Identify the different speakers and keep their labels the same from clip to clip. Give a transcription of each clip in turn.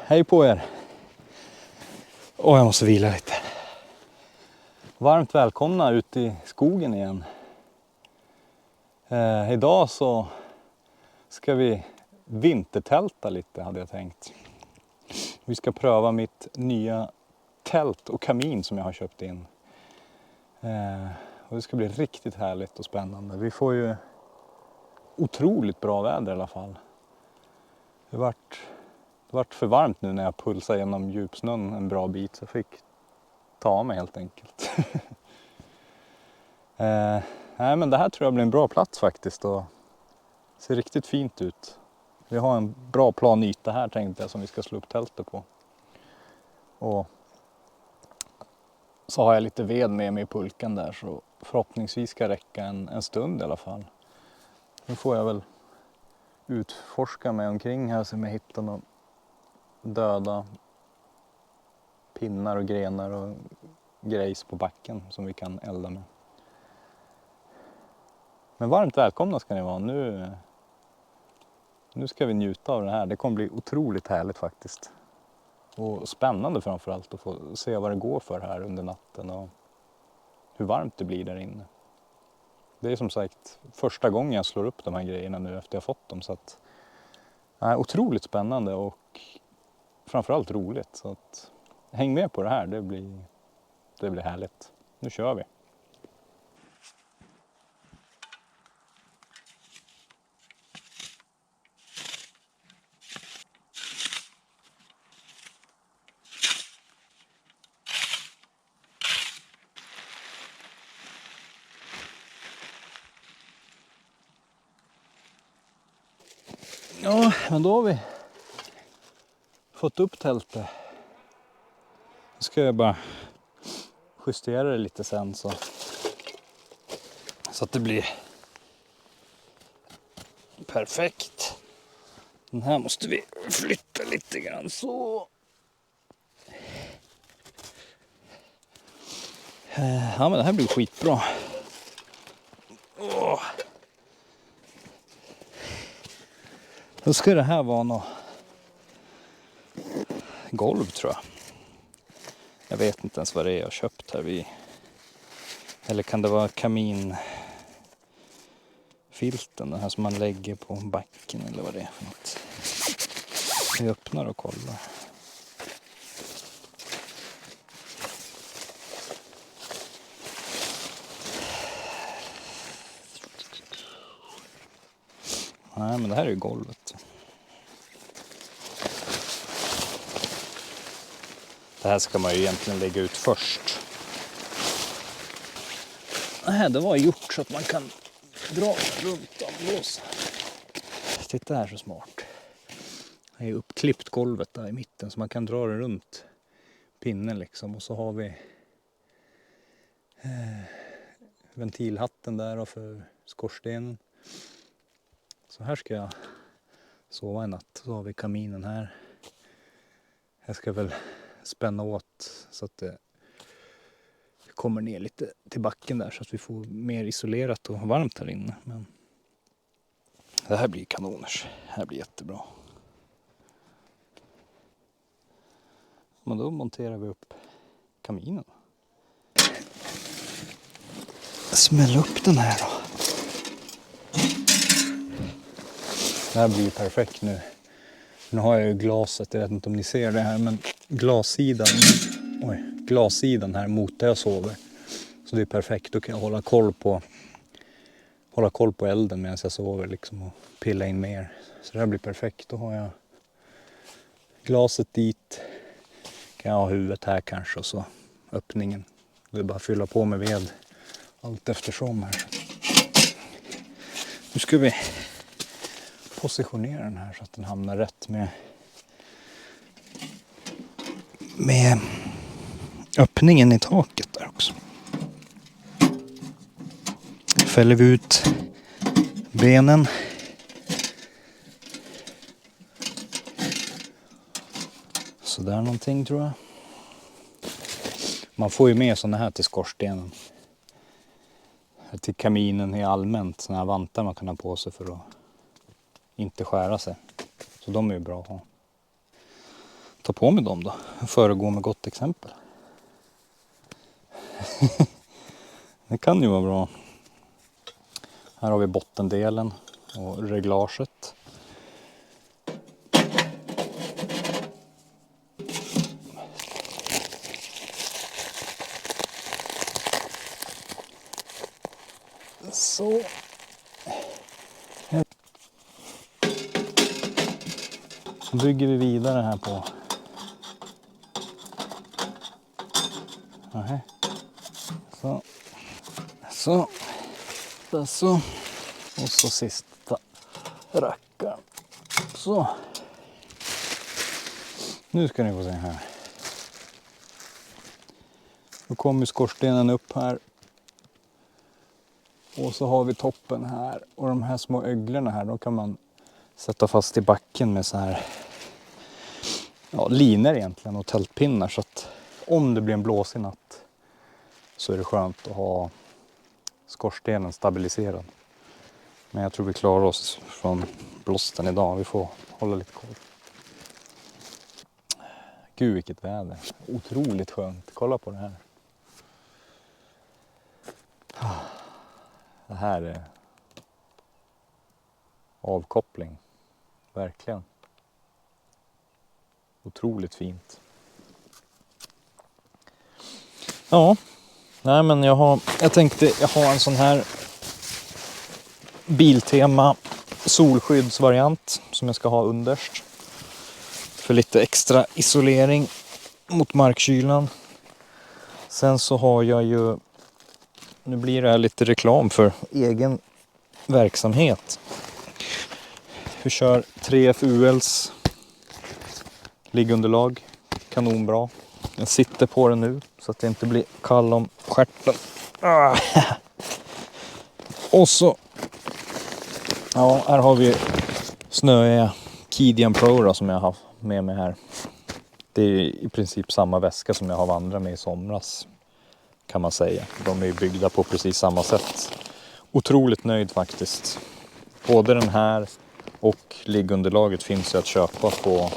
Speaker 1: Hej på er. Jag måste vila lite. Varmt välkomna ut i skogen igen. Idag så ska vi vintertälta lite, hade jag tänkt. Vi ska pröva mitt nya tält och kamin som jag har köpt in. Och det ska bli riktigt härligt och spännande. Vi får ju otroligt bra väder i alla fall. Det vart för varmt nu när jag pulsade genom djupsnön en bra bit, så jag fick ta av mig helt enkelt. Nej, men det här tror jag blir en bra plats faktiskt och ser riktigt fint ut. Vi har en bra plan yta här, tänkte jag, som vi ska slå upp tältet på. Och så har jag lite ved med mig i pulkan där, så förhoppningsvis ska räcka en stund i alla fall. Nu får jag väl utforska mig omkring här så jag hittar några döda pinnar och grenar och grejs på backen som vi kan elda med. Men varmt välkomna ska ni vara. Nu ska vi njuta av det här. Det kommer bli otroligt härligt faktiskt. Och spännande framförallt att få se vad det går för här under natten och hur varmt det blir där inne. Det är som sagt första gången jag slår upp de här grejerna nu efter jag fått dem. Så att, otroligt spännande och framförallt roligt. Så att, häng med på det här, det blir härligt. Nu kör vi. Ja, men då har vi fått upp tältet. Nu ska jag bara justera det lite sen så att det blir perfekt. Den här måste vi flytta lite grann så. Ja, men det här blir skitbra. Då ska det här vara något golv, tror jag. Jag vet inte ens vad det är jag har köpt här. Eller kan det vara kaminfilten, den här som man lägger på backen eller vad det är för något. Vi öppnar och kollar. Nej, men det här är ju golvet. Det här ska man ju egentligen lägga ut först. Nej, det var gjort så att man kan dra runt omlåsa. Titta här så smart. Det är uppklippt golvet där i mitten så man kan dra det runt pinnen liksom. Och så har vi ventilhatten där för skorstenen. Så här ska jag sova en natt. Så har vi kaminen här. Jag ska väl spänna åt så att det kommer ner lite till backen där så att vi får mer isolerat och varmt här inne. Men det här blir kanoners. Det här blir jättebra. Men då monterar vi upp kaminen. Smäll upp den här då. Det här blir perfekt nu. Nu har jag ju glaset, jag vet inte om ni ser det här, men glassidan här mot där jag sover. Så det är perfekt, då kan jag hålla koll på elden medan jag sover liksom och pilla in mer. Så det här blir perfekt, då har jag glaset dit. Kan jag ha huvudet här kanske och så öppningen. Det är bara att fylla på med ved allt eftersom här. Nu ska vi positionera den här så att den hamnar rätt med öppningen i taket där också. Fäller vi ut benen. Så där någonting tror jag. Man får ju med sådana här till skorstenen. Till kaminen i allmänt. Sådana här vantar man kan ha på sig för att inte skära sig. Så de är ju bra att ha. Ta på med dem då. Föregå med gott exempel. Det kan ju vara bra. Här har vi bottendelen och reglaget. Så. Så bygger vi vidare här på. Nähä. Så. Så. Så. Och så sista rackaren. Så. Nu ska ni få se här. Då kommer skorstenen upp här. Och så har vi toppen här. Och de här små öglorna här, då kan man sätta fast i backen med så här linor egentligen och tältpinnar. Så att om det blir en blåsig natt så är det skönt att ha skorstenen stabiliserad. Men jag tror vi klarar oss från blåsten idag. Vi får hålla lite koll. Gud vilket väder. Otroligt skönt. Kolla på det här. Det här är avkoppling. Verkligen. Otroligt fint. Ja. Nej men jag tänkte jag har en sån här Biltema solskyddsvariant som jag ska ha underst. För lite extra isolering mot markkylan. Sen så har jag ju, nu blir det här lite reklam för egen verksamhet. Vi kör 3FULs liggunderlag, kanonbra. Jag sitter på den nu så att det inte blir kall om stjärten. Och så, ja, här har vi snöiga Kidian Pro då, som jag har med mig här. Det är i princip samma väska som jag har vandrat med i somras, kan man säga. De är ju byggda på precis samma sätt. Otroligt nöjd faktiskt. Både den här och liggunderlaget finns ju att köpa på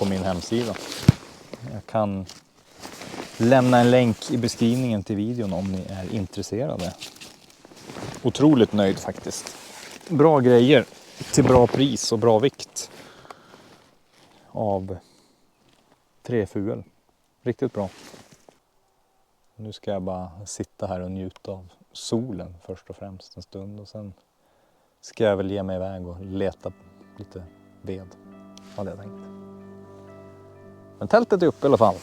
Speaker 1: min hemsida. Jag kan lämna en länk i beskrivningen till videon om ni är intresserade. Otroligt nöjd faktiskt. Bra grejer till bra pris och bra vikt av 3FUL. Riktigt bra. Nu ska jag bara sitta här och njuta av solen först och främst en stund. Och sen ska jag väl ge mig iväg och leta lite ved. Hade jag tänkt. Men tältet är uppe i alla fall.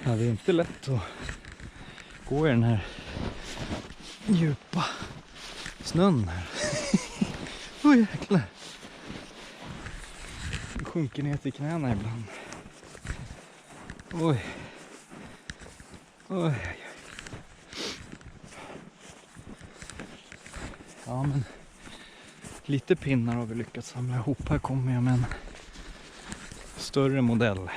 Speaker 1: Ja, det är inte lätt att gå i den här djupa snön här. Oj jäklar. Det sjunker ner till knäna ibland. Oj. Oj. Ja men lite pinnar har vi lyckats samla ihop. Här kommer jag med en större modell.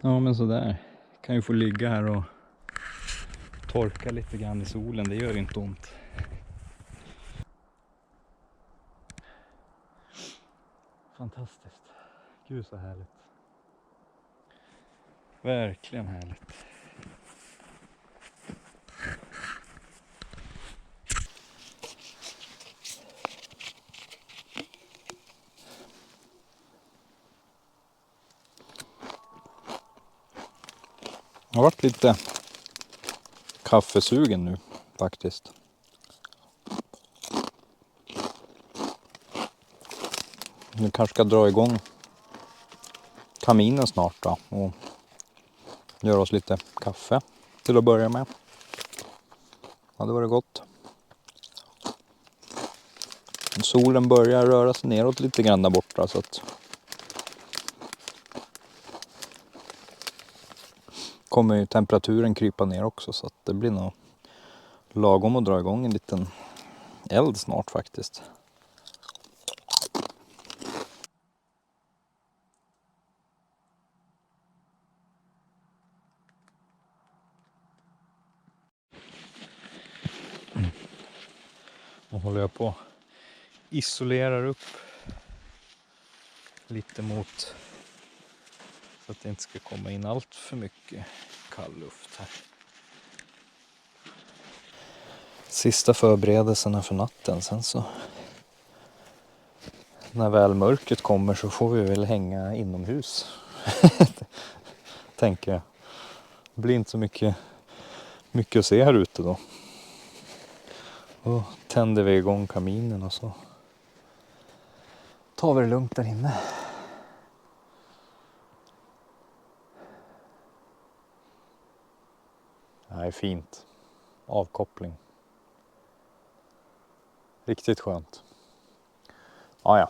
Speaker 1: Ja, men sådär. Kan ju få ligga här och torka lite grann i solen. Det gör inte ont. Fantastiskt. Gud så härligt. Verkligen härligt. Jag har varit lite kaffesugen nu faktiskt. Vi kanske ska dra igång kaminen snart då och göra oss lite kaffe till att börja med. Ja, det var det gott. Solen börjar röra sig neråt lite grann där borta så att kommer ju temperaturen krypa ner också så att det blir nog lagom att dra igång en liten eld snart faktiskt. Och håller jag på isolerar upp lite mot så att det inte ska komma in allt för mycket kall luft här. Sista förberedelserna för natten, sen så när väl mörkret kommer så får vi väl hänga inomhus. Tänker jag. Det blir inte så mycket att se här ute då. Och tänder vi igång kaminen och så tar vi det lugnt där inne. Det här är fint. Avkoppling. Riktigt skönt. Ja.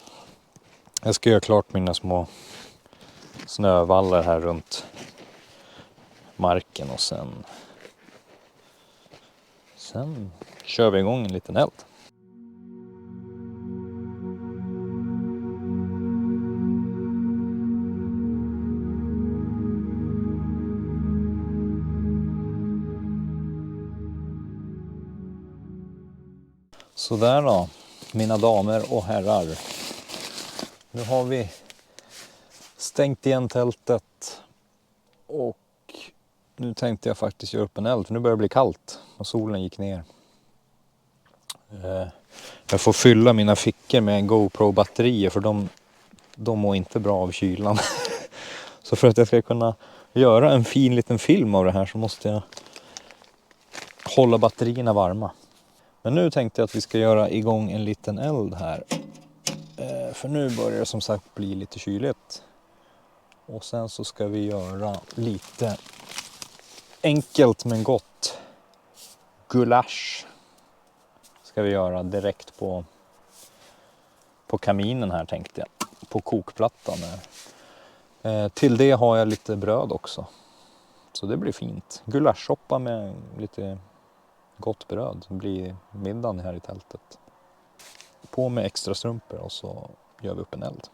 Speaker 1: Jag ska göra klart mina små snövallar här runt marken och sen kör vi igång en liten eld. Så där då, mina damer och herrar. Nu har vi stängt igen tältet och nu tänkte jag faktiskt göra upp en eld för nu börjar det bli kallt och solen gick ner. Jag får fylla mina fickor med GoPro-batterier för de mår inte bra av kylan. Så för att jag ska kunna göra en fin liten film av det här så måste jag hålla batterierna varma. Men nu tänkte jag att vi ska göra igång en liten eld här. För nu börjar det som sagt bli lite kyligt. Och sen så ska vi göra lite enkelt men gott gulasch. Ska vi göra direkt på kaminen här tänkte jag. På kokplattan här. Till det har jag lite bröd också. Så det blir fint. Gulaschsoppa med lite gott bröd. Det blir middagen här i tältet. På med extra strumpor och så gör vi upp en eld.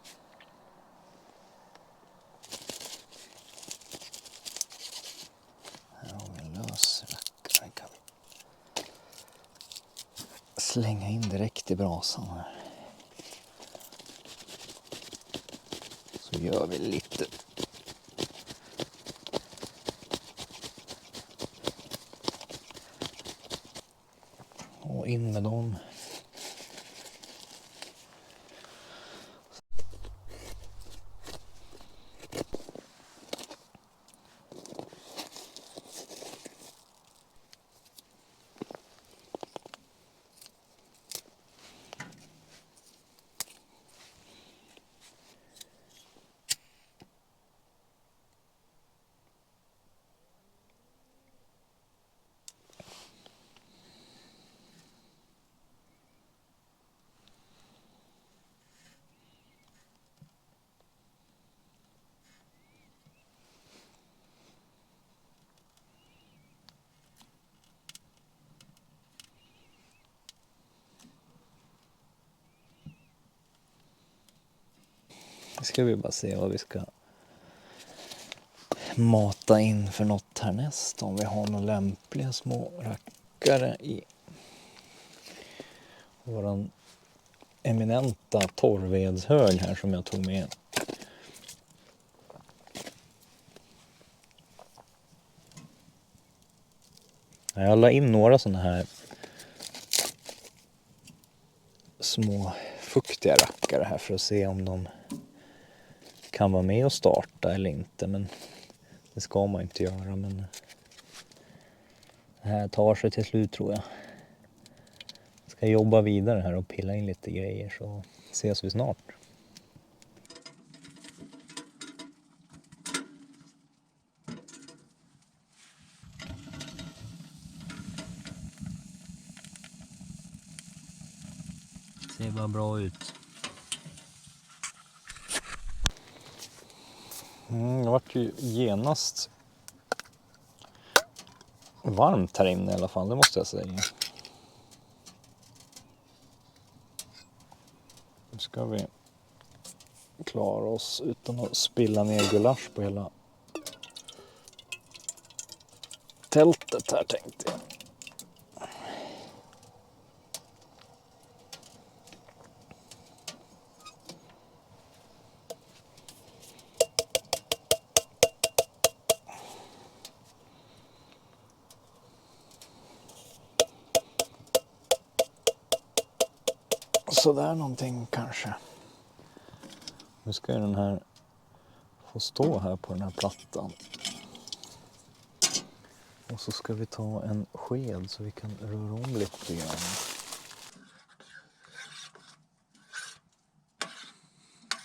Speaker 1: Här har vi en lös rackare. Kan vi slänga in direkt i brasan här. Så gör vi lite. Och in med dem. Nu ska vi bara se vad vi ska mata in för något härnäst. Om vi har några lämpliga små rackare i våran eminenta torrvedshög här som jag tog med. Jag la in några sådana här små fuktiga rackare här för att se om de kan vara med och starta eller inte, men det ska man inte göra. Men det här tar sig till slut, tror jag. Jag ska jobba vidare här och pilla in lite grejer, så ses vi snart. Ser bara bra ut. Det vart ju genast varmt här inne i alla fall, det måste jag säga. Nu ska vi klara oss utan att spilla ner gulasch på hela tältet här, tänkte jag. Så där någonting kanske. Nu ska ju den här få stå här på den här plattan. Och så ska vi ta en sked så vi kan röra om lite grann.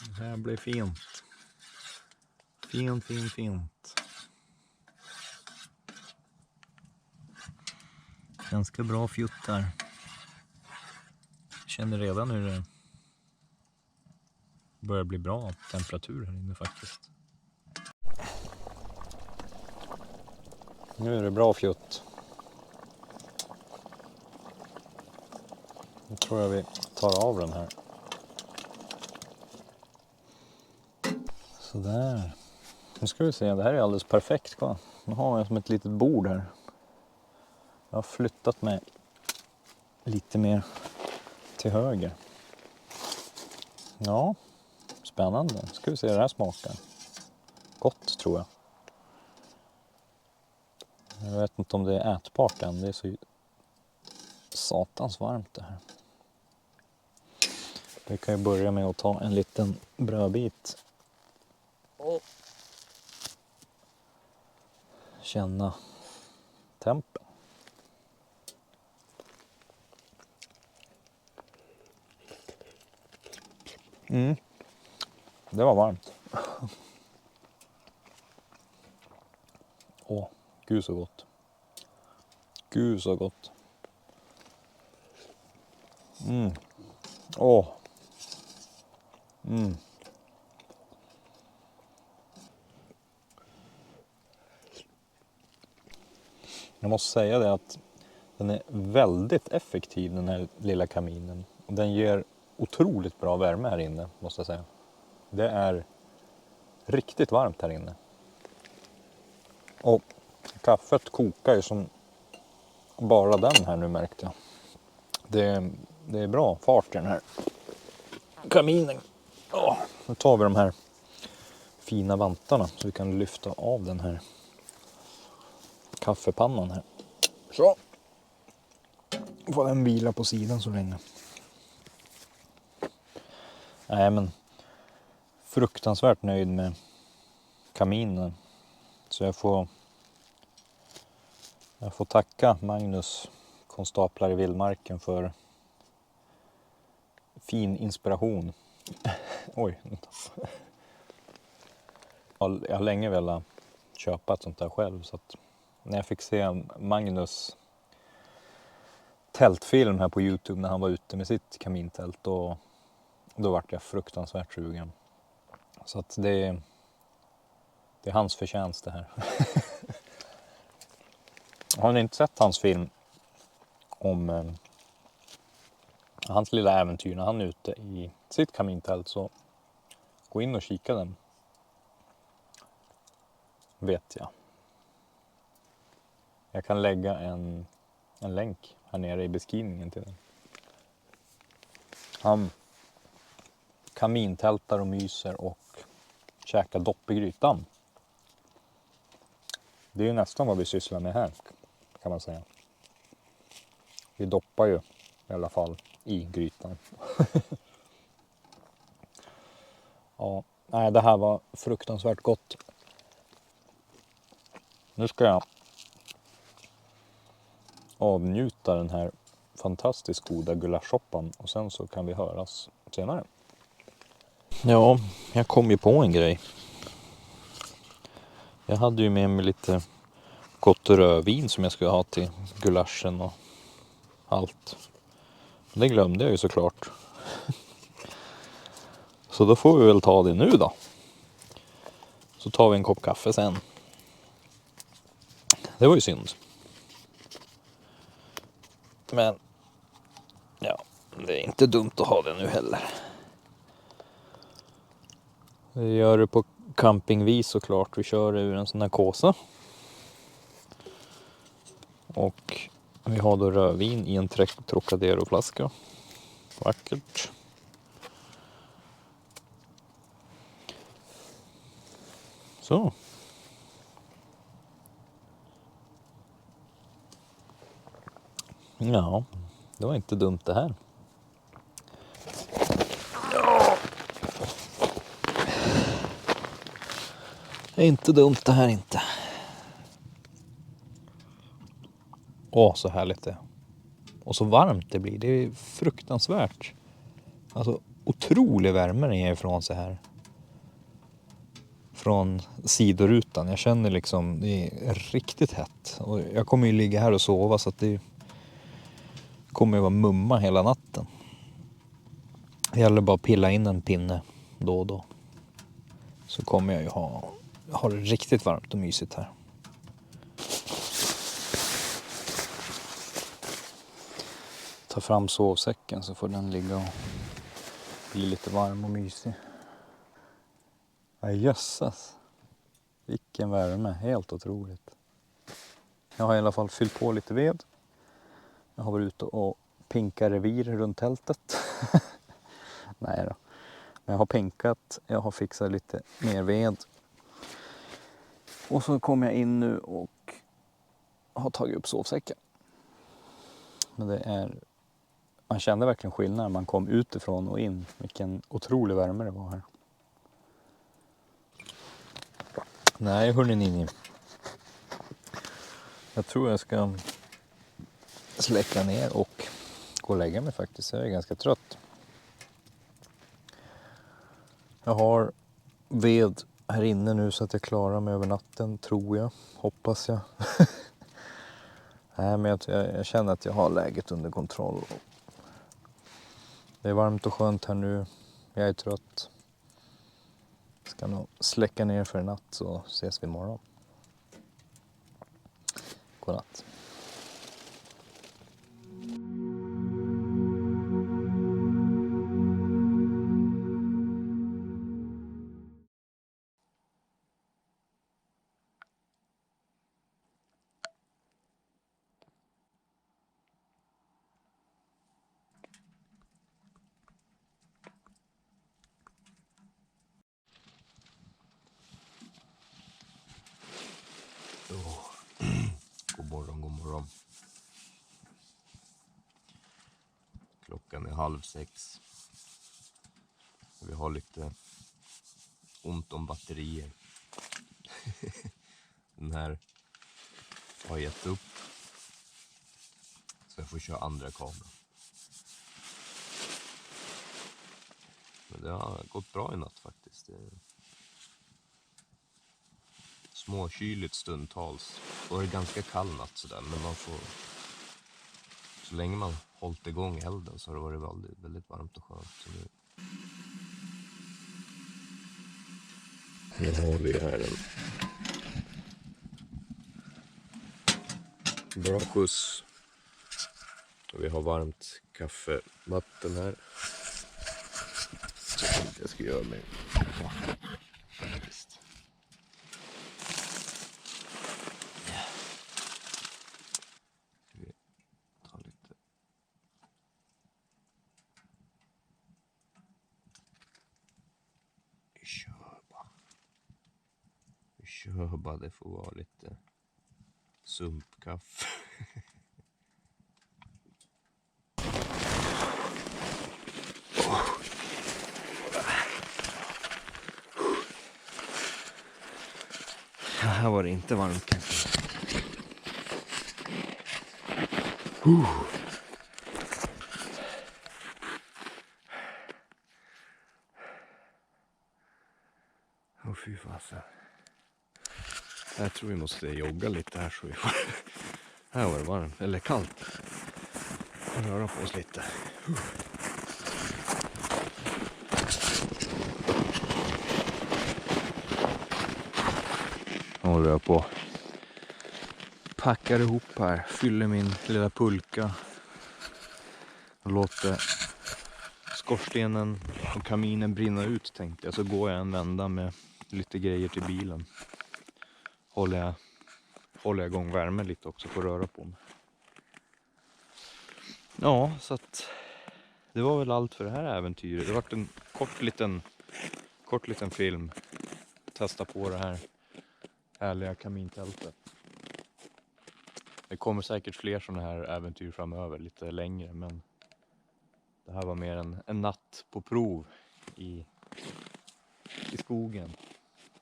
Speaker 1: Det här blir fint. Fint. Ganska bra fjuttar. Känner redan hur det börjar bli bra temperatur här inne faktiskt. Nu är det bra fjutt. Nu tror jag vi tar av den här. Sådär. Nu ska vi se, det här är alldeles perfekt. Va? Nu har jag som ett litet bord här. Jag har flyttat mig lite mer till höger. Ja, spännande. Ska vi se hur det här smakar. Gott, tror jag. Jag vet inte om det är ätbart än. Det är så satans varmt det här. Vi kan ju börja med att ta en liten brödbit. Och känna tempen. Det var varmt. Åh, gud så gott. Gud så gott. Åh. Jag måste säga det att den är väldigt effektiv, den här lilla kaminen. Den ger otroligt bra värme här inne, måste jag säga. Det är riktigt varmt här inne. Och kaffet kokar ju som bara den här nu, märkte jag. Det är bra fart i den här kaminen. Nu tar vi de här fina vantarna så vi kan lyfta av den här kaffepannan här. Så. Får den vila på sidan så länge. Nej, men fruktansvärt nöjd med kaminen. Så jag får tacka Magnus, konstaplar i vildmarken, för fin inspiration. Oj. Jag har länge velat köpa ett sånt där själv, så att när jag fick se Magnus tältfilm här på YouTube när han var ute med sitt kamintält, då vart jag fruktansvärt sugen. Så att det är hans förtjänst det här. Har ni inte sett hans film om hans lilla äventyr när han är ute i sitt kamintält, så gå in och kika den. vet jag. Jag kan lägga en länk här nere i beskrivningen till den. Han kamintältar och myser och käkar dopp i grytan. Det är ju nästan vad vi sysslar med här, kan man säga. Vi doppar ju i alla fall i grytan. Ja, nej, det här var fruktansvärt gott. Nu ska jag avnjuta den här fantastiskt goda gulaschsoppan och sen så kan vi höras senare. Ja, jag kom ju på en grej. Jag hade ju med mig lite gott rödvin som jag skulle ha till gulaschen och allt. Det glömde jag ju såklart. Så då får vi väl ta det nu då. Så tar vi en kopp kaffe sen. Det var ju synd. Men ja, det är inte dumt att ha det nu heller. Vi gör det på campingvis såklart. Vi kör ur en sån här kåsa. Och vi har då rödvin i en Trocadero-flaska. Vackert. Så. Ja, det var inte dumt det här. Ja. Det är inte dumt det här inte. Åh, så härligt det. Och så varmt det blir. Det är fruktansvärt. Alltså otrolig värme det är ifrån sig här. Från sidorutan. Jag känner liksom, det är riktigt hett. Och jag kommer ju ligga här och sova så att det kommer ju vara mumma hela natten. Det gäller bara att pilla in en pinne då och då. Så kommer jag ju ha det riktigt varmt och mysigt här. Ta fram sovsäcken så får den ligga och bli lite varm och mysig. Ja, jössas. Vilken värme, helt otroligt. Jag har i alla fall fyllt på lite ved. Jag har varit ute och pinkat revir runt tältet. Nej då. Men jag har pinkat, jag har fixat lite mer ved. Och så kom jag in nu och har tagit upp sovsäcken. Men det är... Man kände verkligen skillnad när man kom utifrån och in. Vilken otrolig värme det var här. Nej, hörni ni. Jag tror jag ska släcka ner och gå och lägga mig faktiskt. Jag är ganska trött. Jag har ved här inne nu så att jag klarar mig över natten, tror jag. Hoppas jag. Nej, men jag känner att jag har läget under kontroll. Det är varmt och skönt här nu. Jag är trött. Ska nog släcka ner för en natt så ses vi imorgon. Godnatt.
Speaker 2: God morgon. Klockan är 5:30. Vi har lite ont om batterier. Den här har gett upp. Så jag får köra andra kameran. Men det har gått bra i natt faktiskt. Det är småkyligt stundtals. Och det är ganska kall natt sådär. Men man får... Så länge man hållit igång elden så har det varit väldigt, väldigt varmt och skönt. Så nu har vi här en bra skjuts. Och vi har varmt kaffe, vatten här. Så jag tänkte jag ska göra mig. kör bara, det får vara lite sumpkaffe. Här var det inte varmt kanske. Åh fy fasen. Jag tror vi måste jogga lite här så vi får... Här var det varmt, eller kallt. Röra på oss lite. Nu håller jag på. Packar ihop här, fyller min lilla pulka. Och låter skorstenen och kaminen brinna ut tänkte jag. Så går jag en vända med lite grejer till bilen. Håller jag igång värmen lite också för att röra på mig. Ja, så att det var väl allt för det här äventyret. Det var en kort liten film. Testa på det här härliga kamintältet. Det kommer säkert fler sådana här äventyr framöver, lite längre, men det här var mer en natt på prov i skogen.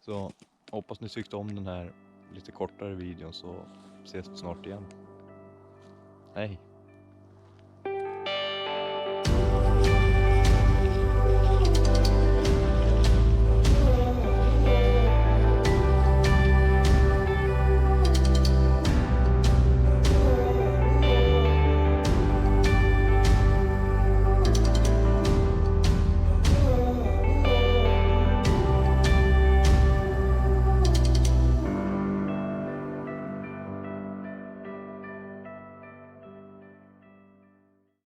Speaker 2: Så hoppas ni tyckte om den här lite kortare videon, så ses vi snart igen. Hej!